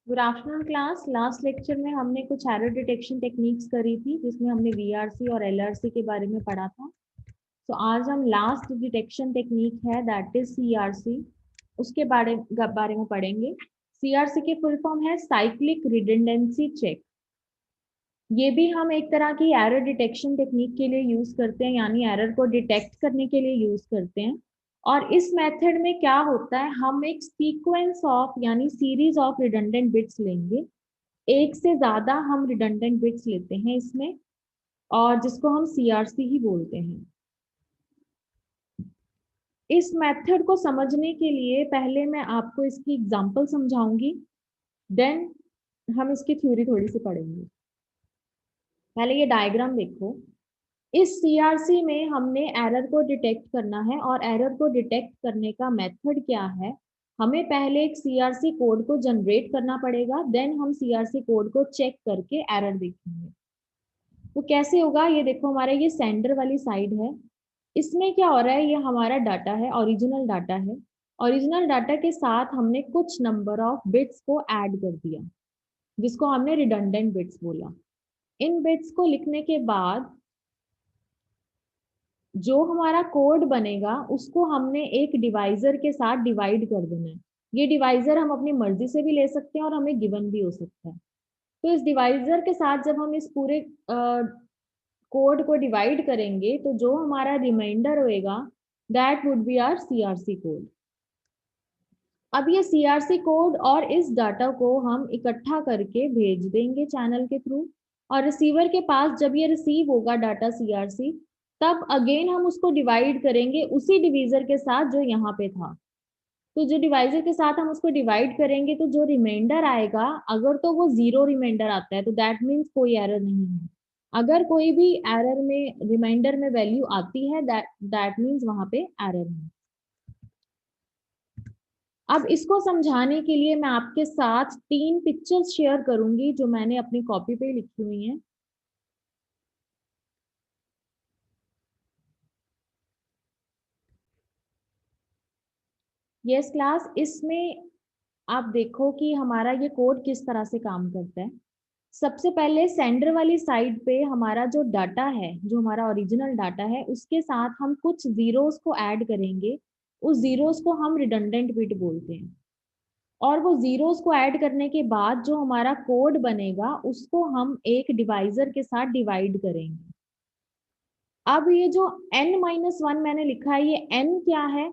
Good afternoon class. Last lecture में हमने कुछ एरर डिटेक्शन टेक्निक्स करी थी जिसमें हमने वीआरसी और एलआरसी के बारे में पढ़ा था। तो आज हम लास्ट डिटेक्शन टेक्निक है दैट इज सीआरसी, उसके बारे में पढ़ेंगे। सीआरसी की फुल फॉर्म है साइक्लिक रिडंडेंसी चेक। ये भी हम एक तरह की एरर डिटेक्शन टेक्निक के लिए यूज करते हैं, यानी एरर को डिटेक्ट करने के लिए यूज करते हैं। और इस मेथड में क्या होता है, हम एक सीक्वेंस ऑफ यानी सीरीज ऑफ रिडंडेंट बिट्स लेंगे। एक से ज्यादा हम रिडंडेंट बिट्स लेते हैं इसमें, और जिसको हम सीआरसी ही बोलते हैं। इस मेथड को समझने के लिए पहले मैं आपको इसकी एग्जांपल समझाऊंगी, देन हम इसकी थ्योरी थोड़ी सी पढ़ेंगे। पहले ये डायग्राम देखो। इस सीआरसी में हमने एरर को डिटेक्ट करना है, और एरर को डिटेक्ट करने का मेथड क्या है, हमें पहले एक सीआरसी कोड को जनरेट करना पड़ेगा, देन हम सीआरसी कोड को चेक करके एरर देखेंगे। तो कैसे होगा ये देखो, हमारा ये सेंडर वाली साइड है। इसमें क्या हो रहा है, ये हमारा डाटा है, ओरिजिनल डाटा है। ओरिजिनल डाटा के साथ हमने कुछ नंबर ऑफ बिट्स को ऐड कर दिया, जिसको हमने रिडंडेंट बिट्स बोला। इन बिट्स को लिखने के बाद जो हमारा कोड बनेगा उसको हमने एक डिवाइजर के साथ डिवाइड कर देना है। ये डिवाइजर हम अपनी मर्जी से भी ले सकते हैं और हमें गिवन भी हो सकता है। तो इस डिवाइजर के साथ जब हम इस पूरे कोड को डिवाइड करेंगे तो जो हमारा रिमाइंडर होएगा that would be our CRC code. अब ये सीआरसी कोड और इस डाटा को हम इकट्ठा करके भेज देंगे चैनल के थ्रू, और रिसीवर के पास जब ये रिसीव होगा डाटा सीआरसी, तब अगेन हम उसको डिवाइड करेंगे उसी डिवीजर के साथ जो यहाँ पे था। तो जो डिवाइजर के साथ हम उसको डिवाइड करेंगे तो जो रिमाइंडर आएगा, अगर तो वो जीरो रिमाइंडर आता है तो दैट मीन्स कोई एरर नहीं है। अगर कोई भी एरर में रिमाइंडर में वैल्यू आती है दैट मीन्स वहां पे एरर है। अब इसको समझाने के लिए मैं आपके साथ 3 पिक्चर्स शेयर करूंगी जो मैंने अपनी कॉपी पे लिखी हुई हैं। यस क्लास, इसमें आप देखो कि हमारा ये कोड किस तरह से काम करता है। सबसे पहले सेंडर वाली साइड पे हमारा जो डाटा है, जो हमारा ओरिजिनल डाटा है, उसके साथ हम कुछ जीरोस को ऐड करेंगे। उस जीरोस को हम रिडंडेंट बिट बोलते हैं। और वो जीरोस को ऐड करने के बाद जो हमारा कोड बनेगा उसको हम एक डिवाइजर के साथ डिवाइड करेंगे। अब ये जो n-1 मैंने लिखा है, ये n क्या है,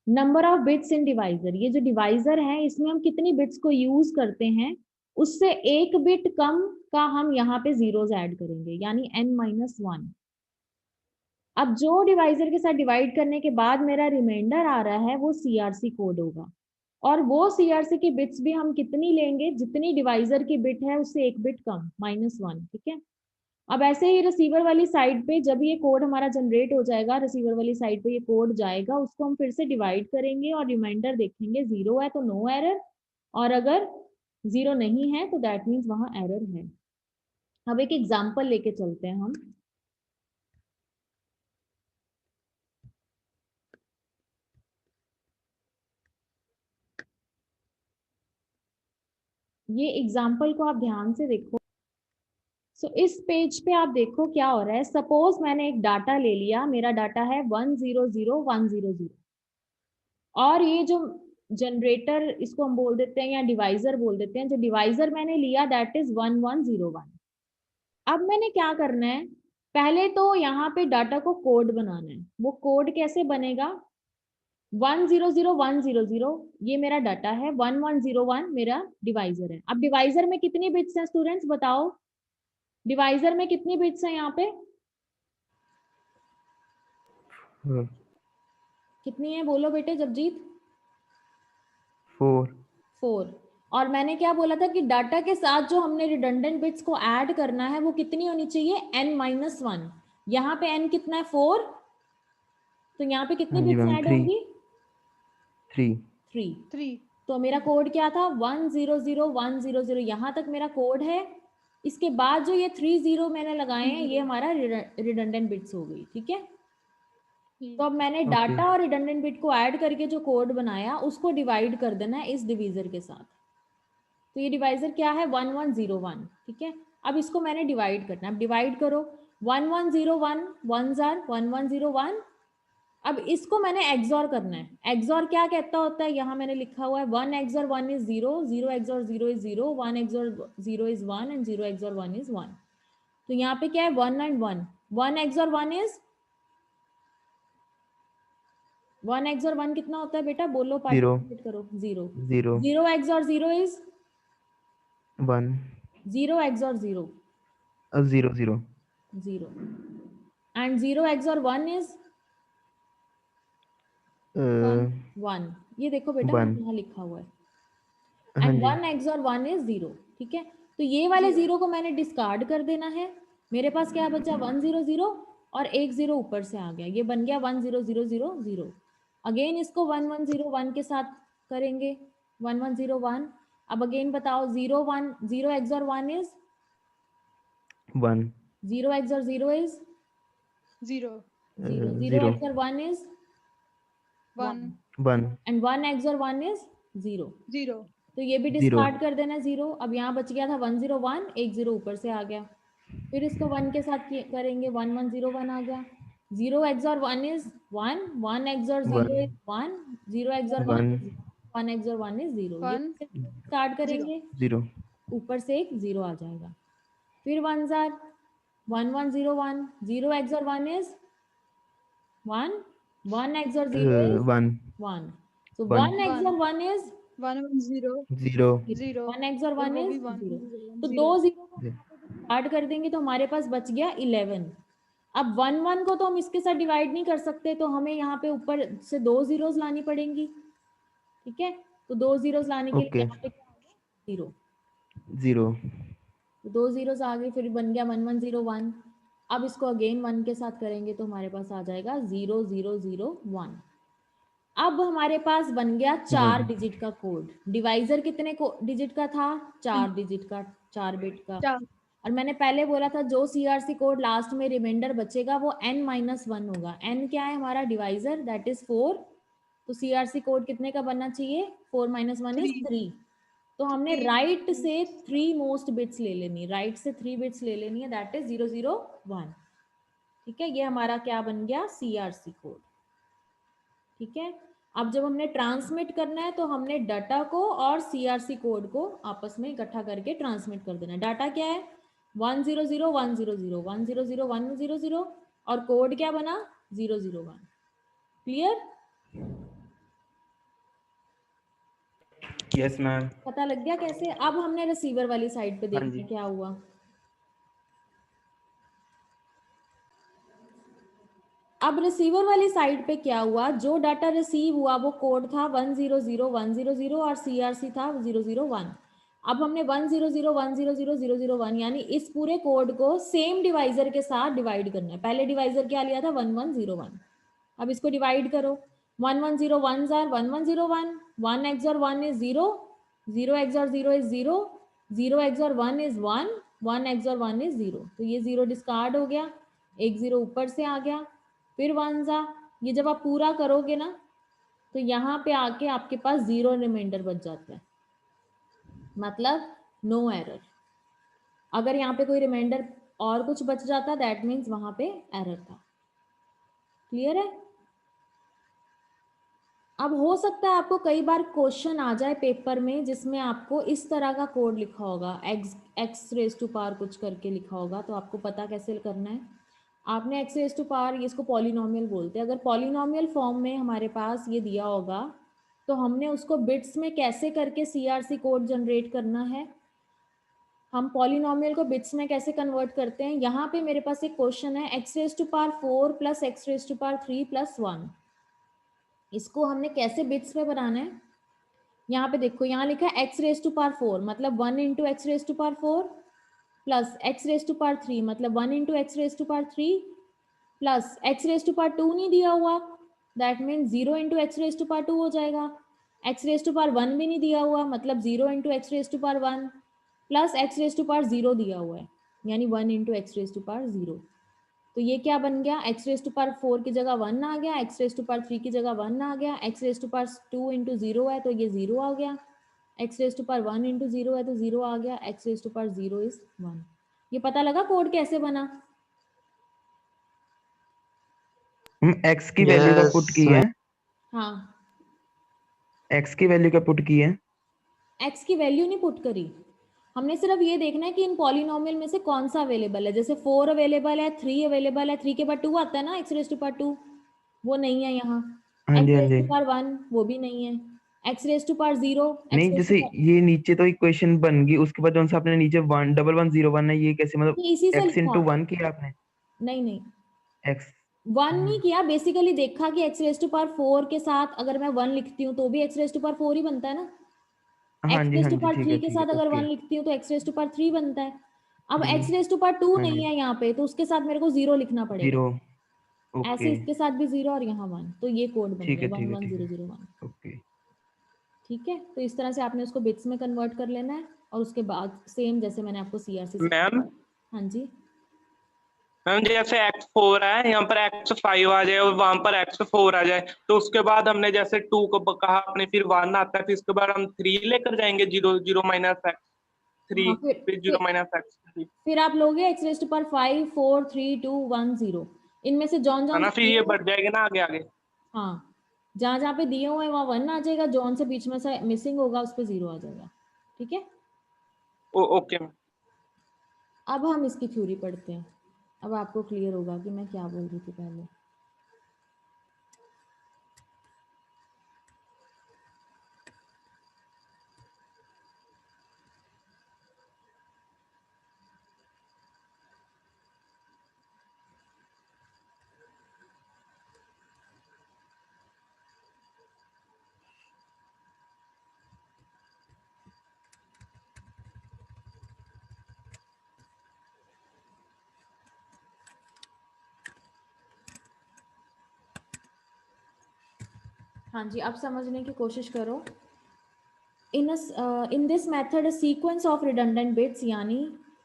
number of bits in divisor. ये जो डिवाइजर है इसमें हम कितनी बिट्स को यूज करते हैं, उससे एक बिट कम का हम यहाँ पे जीरोस ऐड करेंगे, यानी n-1। अब जो डिवाइजर के साथ डिवाइड करने के बाद मेरा रिमाइंडर आ रहा है वो सीआरसी कोड होगा, और वो सीआरसी की बिट्स भी हम कितनी लेंगे, जितनी डिवाइजर की बिट है उससे एक बिट कम, -1। ठीक है। अब ऐसे ही रिसीवर वाली साइड पे जब ये कोड हमारा जनरेट हो जाएगा, रिसीवर वाली साइड पे ये कोड जाएगा, उसको हम फिर से डिवाइड करेंगे और रिमाइंडर देखेंगे, जीरो है तो नो एरर, और अगर जीरो नहीं है तो दैट मीन्स वहां एरर है। अब एक एग्जांपल लेके चलते हैं हम। ये एग्जांपल को आप ध्यान से देखो। इस पेज पे आप देखो क्या हो रहा है। सपोज मैंने एक डाटा ले लिया, मेरा डाटा है 100100, और ये जो जनरेटर, इसको हम बोल देते हैं या डिवाइजर बोल देते हैं, जो डिवाइजर मैंने लिया दैट इज 1101। अब मैंने क्या करना है, पहले तो यहाँ पे डाटा को कोड बनाना है। वो कोड कैसे बनेगा, 100100 ये मेरा डाटा है, 1101 मेरा डिवाइजर है। अब डिवाइजर में कितनी बिट्स हैं स्टूडेंट्स बताओ, डिवाइजर में कितनी बिट्स हैं यहाँ पे, कितनी है बोलो बेटे जगजीत। 4। और मैंने क्या बोला था कि डाटा के साथ जो हमने रिडंडेंट बिट्स को ऐड करना है वो कितनी होनी चाहिए, n-1। यहाँ पे n कितना है, 4। तो यहाँ पे कितनी बिट्स ऐड होंगी, 3। तो मेरा कोड क्या था, 100100, यहाँ तक मेरा कोड है। इसके बाद जो ये 30 मैंने लगाए हैं ये हमारा रिडंडेंट बिट्स हो गई। ठीक है। तो अब मैंने डाटा और रिडंडेंट बिट को ऐड करके जो कोड बनाया उसको डिवाइड कर देना है इस डिवीजर के साथ। तो ये डिवाइजर क्या है 1101, ठीक है। अब इसको मैंने डिवाइड करना है, अब डिवाइड करो 1101 1 जार 1101। अब इसको मैंने एक्सॉर करना है, एक्सॉर क्या कहता होता है, यहाँ मैंने लिखा हुआ है 1 XOR 1 is 0, 0 XOR 0 is 0, 1 XOR 0 is 1 and 0 XOR 1 is 1। तो यहाँ पे क्या है 1 एंड 1, 1 एक्सॉर 1 इज 1 एक्सॉर 1 कितना होता है बेटा, बोलो, जीरो पार्टिसिपेट करो, 0। Zero 0 XOR 0 is 1 0 XOR 0 0 0 0 and 0 XOR 1 is 1। ये देखो बेटा मैंने 1। यहाँ लिखा हुआ है, हाँ एंड जी 1 एक्सॉर 1 इज 0, ठीक है। तो ये वाले 0 को मैंने डिस्कार्ड कर देना है, मेरे पास क्या बचा 1 0 0 और एक 0 ऊपर से आ गया, ये बन गया 1 0 0 0 0। अगेन इसको 1 1 0 1 के साथ करेंगे, 1 1 0 1। अब अगेन बताओ 0 1 0 XOR 1 is 1 0 XOR 0 is 0 0, 0 0 XOR 1 is 1 1 1 and 1 XOR 1 is 0। 0 तो ये भी 0 डिस्कार्ड कर देना 0। अब यहाँ बच गया था 1 0 1, एक 0 ऊपर से आ गया, फिर इसको 1 के साथ करेंगे, 1 1 0 1 आ गया। 0 XOR 1 is 1, 1 XOR 0 is 1, 0 XOR 1 1 is 1 XOR 1 is 0। ये 1 स्टार्ट 0 करेंगे, 0 ऊपर से एक 0 आ जाएगा। फिर 1 jar 1 1 0 1, 0 XOR 1 is 1, 1 XOR 0 is 1 1, so 1 1 XOR 1 is 1 1 0 0 0 1 XOR और 1 वो इज भी 1 0। 0 तो 0 दो 0 को स्टार्ट कर देंगे तो हमारे पास बच गया 11। अब 1 1 को तो हम इसके साथ डिवाइड नहीं कर सकते, तो हमें यहाँ पे ऊपर से दो जीरोस लानी पड़ेंगी, ठीक है। तो दो जीरोस लाने के लिए ओके यहाँ पे क्या आ गया 0, 0 तो दो जीरोस आ गए, फिर बन गया 1 1 0 1। अब इसको अगेन 1 के साथ करेंगे तो हमारे पास आ जाएगा 0 0 0 1। अब हमारे पास बन गया 4 1 डिजिट का कोड। डिवाइजर कितने डिजिट का था, 4 डिजिट का, 4 बिट का। 4 और मैंने पहले बोला था जो सीआरसी कोड लास्ट में रिमाइंडर बचेगा वो n-1 होगा। n क्या है हमारा डिवाइजर, दैट इज 4। तो सीआरसी कोड कितने का बनना चाहिए, 4 - 1 इज 3। तो हमने 3 राइट से 3 मोस्ट बिट्स ले लेनी, राइट से 3 बिट्स ले लेनी है, दैट इज 0 0 1, ठीक है। ये हमारा क्या बन गया सीआरसी कोड, ठीक है। अब जब हमने ट्रांसमिट करना है तो हमने डाटा को और सीआरसी कोड को आपस में इकट्ठा करके ट्रांसमिट कर देना है। डाटा क्या है 1 0 0 1 0 0 1 0 0 1 0 0 और कोड क्या बना 0 0 1। क्लियर, यस मैम पता लग गया कैसे। अब हमने रिसीवर वाली साइड पे हाँ देखना जी है क्या हुआ। अब रिसीवर वाली साइड पे क्या हुआ, जो डाटा रिसीव हुआ वो कोड था 1 0 0 1 0 0 और सीआरसी था 0 0 1। अब हमने 1 0 0 1 0 0 0 0 1 यानी इस पूरे कोड को सेम डिवाइजर के साथ डिवाइड करना है। पहले डिवाइजर क्या लिया था 1 1 0 1। अब इसको डिवाइड करो 1 1 0 1 jar 1 1 0 1, 1 XOR 1 is 0, 0 XOR 0 is 0, 0 XOR 1 is 1, 1 XOR 1 is 0। तो ये 0 डिस्कार्ड हो गया, एक 0 ऊपर से आ गया, फिर 1 जा। ये जब आप पूरा करोगे ना तो यहाँ पे आके आपके पास 0 रिमाइंडर बच जाता है, मतलब नो एरर। अगर यहाँ पे कोई रिमाइंडर और कुछ बच जाता दैट मीन्स वहां पे एरर था। क्लियर है। अब हो सकता है आपको कई बार क्वेश्चन आ जाए पेपर में जिसमें आपको इस तरह का कोड लिखा होगा, एक्स रेज टू पावर कुछ करके लिखा होगा, तो आपको पता कैसे करना है। आपने एक्स रेज टू पावर, ये इसको पॉलिनोमियल बोलते हैं, अगर पॉलिनोमियल फॉर्म में हमारे पास ये दिया होगा तो हमने उसको बिट्स में कैसे करके सीआरसी कोड जनरेट करना है, हम पॉलिनोमियल को बिट्स में कैसे कन्वर्ट करते हैं। यहाँ पे मेरे पास एक क्वेश्चन है x raise to power 4 plus x raise to power 3 plus 1, इसको हमने कैसे बिट्स में बनाना है। यहाँ पे देखो, यहाँ लिखा है एक्स रेज टू पावर 4 मतलब 1 into x raise to power 4 plus x raise to power 3 मतलब 1 into x raise to power 3 plus x raise to power 2 नहीं दिया हुआ, that mean 0 into x raise to power 2 हो जाएगा। X raise to power 1 भी नहीं दिया हुआ, मतलब 0 into x raise to power 1 plus x raise to power 0 दिया हुआ है, यानी 1 into x raise to power 0। तो ये क्या बन गया, एक्स रेज टू पावर 4 की जगह 1 आ गया, एक्स रेज टू पावर 3 की जगह 1 आ गया, x raise to power 2 into 0 है तो ये 0 आ गया। x raise to power 1 into 0 है तो 0 आ गया, x raise to power 0 is 1। ये पता लगा कोड कैसे बना? हम x की वैल्यू का पुट की है, हाँ, x की वैल्यू का पुट की है। x की वैल्यू नहीं पुट करी, हमने सिर्फ ये देखना है कि इन पॉलिनोमियल में से कौन सा अवेलेबल है। जैसे 4 अवेलेबल है, 3 अवेलेबल है, 3 के बाद 2 आता है ना, x रेज टू पावर 2, वो नहीं है यहाँ। हाँ x जी, हाँ रेज जी। टू पावर 1 वो भी नहीं है। x raise to power 0, x नहीं, रेज टू जैसे पावर, ये नीचे तो इक्वेशन बन गई, उसके बाद जो सा आपने नीचे 11101 है, ये कैसे, मतलब ये इसी से x लिखा। इंटू 1 किया आपने? नहीं नहीं, x। 1 नहीं किया, बेसिकली देखा कि x रेज टू पावर 4 के साथ अगर मैं 1 लिखती हूँ तो भी x रेज टू पावर 4 ही बनता है ना। हाँ x जी, रेज हाँ टू जी, पावर 3 के ठीक है, साथ अगर ओके। 1 लिखती हूँ तो x रेज टू पावर 3 बनता है। अब 3। x रेज टू पावर 2 हाँ नहीं जी। है यहाँ पे, तो उसके साथ मेरे को 0 लिखना पड़ेगा। 0। ऐसे ओके। इसके साथ भी 0 और यहाँ 1, तो ये कोड बन ठीक गया है, ठीक है, ठीक है। 11001। ओके। ठीक है, तो इस तरह से आपने उसको बिट्स में कन्वर्ट कर लेना है, और उसके बाद सेम जैसे मैंने आपको सीआरसी मैम सिखाया। हाँ जी, मैम जैसे x4 है, यहाँ पर x5 आ जाए और वहां पर x4 आ जाए, तो उसके बाद हमने जैसे 2 को कहा आपने, फिर 1 आता है, फिर इसके बाद हम 3 लेकर जाएंगे, 0 0 माइनस x3, हाँ फिर 0 माइनस x3, फिर आप लोगे x रेज टू पावर 5 4 3 2 1 0, इनमें से जॉन है जॉन ना? से फिर दिए ये हुए, बढ़ जाएगा ना आगे आगे। हाँ, जहाँ जहाँ पे दिए हुए हैं वहाँ 1 आ जाएगा, जॉन से बीच में से मिसिंग होगा उस पर 0 आ जाएगा। ठीक है, ओके मैम। अब हम इसकी थ्योरी पढ़ते हैं। अब आपको क्लियर होगा कि मैं क्या बोल रही थी पहले। हाँ जी, अब समझने की कोशिश करो। In this method sequence of redundant bits यानी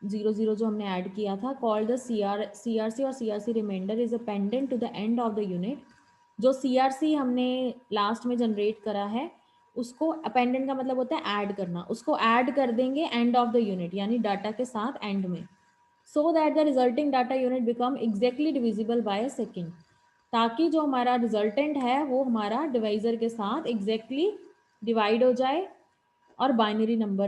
00 जो हमने ऐड किया था, कॉल्ड द सीआरसी और CRC remainder is appended to the end of the unit. जो सीआरसी हमने लास्ट में जनरेट करा है, उसको अपेंडेंट का मतलब होता है ऐड करना, उसको ऐड कर देंगे एंड ऑफ द यूनिट यानी डाटा के साथ एंड में, so that the resulting data unit become exactly divisible by a second, ताकि जो हमारा रिजल्टेंट है वो हमारा डिवाइजर के साथ एग्जैक्टली डिवाइड हो जाए और binary number,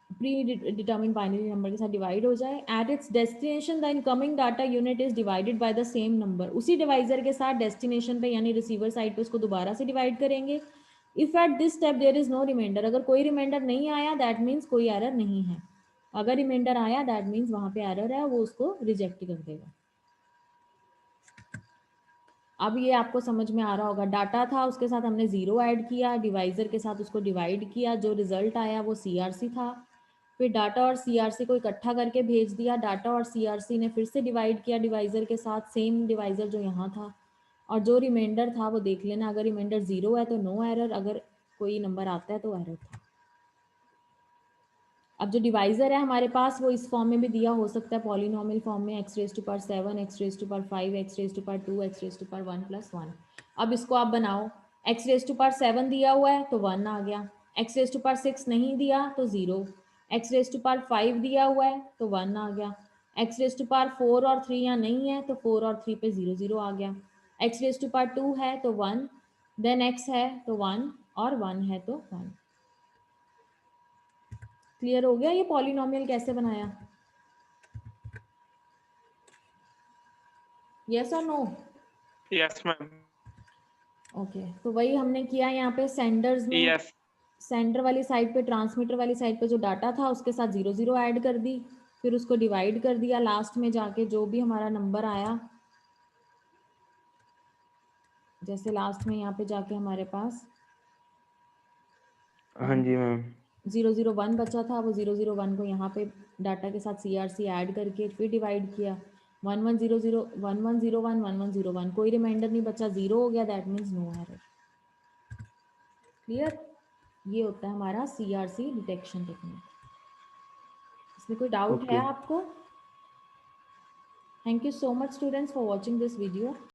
pre determine binary number के साथ डिवाइड हो जाए। At its destination the incoming data unit is divided by the same number, उसी डिवाइजर के साथ डेस्टिनेशन पे यानी रिसीवर साइड पे उसको दोबारा से डिवाइड करेंगे। If at this step there is no reminder, अगर कोई रिमाइंडर नहीं आया दैट मीन्स कोई एरर नहीं है, अगर रिमाइंडर आया दैट मीन्स वहां पे एरर है, वो उसको रिजेक्ट कर देगा। अब ये आपको समझ में आ रहा होगा, डाटा था उसके साथ हमने 0 ऐड किया, डिवाइजर के साथ उसको डिवाइड किया, जो रिजल्ट आया वो सीआरसी था। फिर डाटा और सीआरसी को इकट्ठा करके भेज दिया, डाटा और सीआरसी ने फिर से डिवाइड किया डिवाइजर के साथ, सेम डिवाइजर जो यहाँ था, और जो रिमाइंडर था वो देख लेना, अगर रिमाइंडर 0 है तो नो एरर, अगर कोई नंबर आता है तो एरर था। अब जो डिवाइजर है हमारे पास वो इस फॉर्म में भी दिया हो सकता है, पॉलिनोमियल फॉर्म में, x raise to power 7, x raise to power 5, x raise to power 2, x raise to power 1 plus 1। अब इसको आप बनाओ, x रेज टू पावर 7 दिया हुआ है तो 1 आ गया, x रेज टू पावर 6 नहीं दिया तो 0, x रेज टू पावर 5 दिया हुआ है तो 1 आ गया, x रेज टू पावर 4 और 3 यहाँ नहीं है तो 4 और 3 पे 0 0 आ गया, x रेज टू पावर 2 है तो 1, देन x है तो 1 और 1 है तो 1। क्लियर हो गया ये पॉलिनोमियल कैसे बनाया? यस और नो? Yes ma'am. ओके, तो वही हमने किया यहाँ पे, सेंडर्स में यस। सेंडर वाली साइड पे, ट्रांसमीटर वाली साइड पे जो डाटा था उसके साथ 0 0 ऐड कर दी, फिर उसको डिवाइड कर दिया, लास्ट में जाके जो भी हमारा नंबर आया, जैसे लास्ट में यहाँ पे जाके हमारे पास हाँ जी मैम। 001 बचा था, वो 001 को यहाँ पे डाटा के साथ सीआरसी ऐड करके फिर डिवाइड किया, 1100 1101 1101, कोई रिमाइंडर नहीं बचा, 0 हो गया, that means no error. Clear? ये होता है हमारा सीआरसी डिटेक्शन टेक्निक। इसमें कोई डाउट है ओके। आपको? Thank you so much students for watching this video.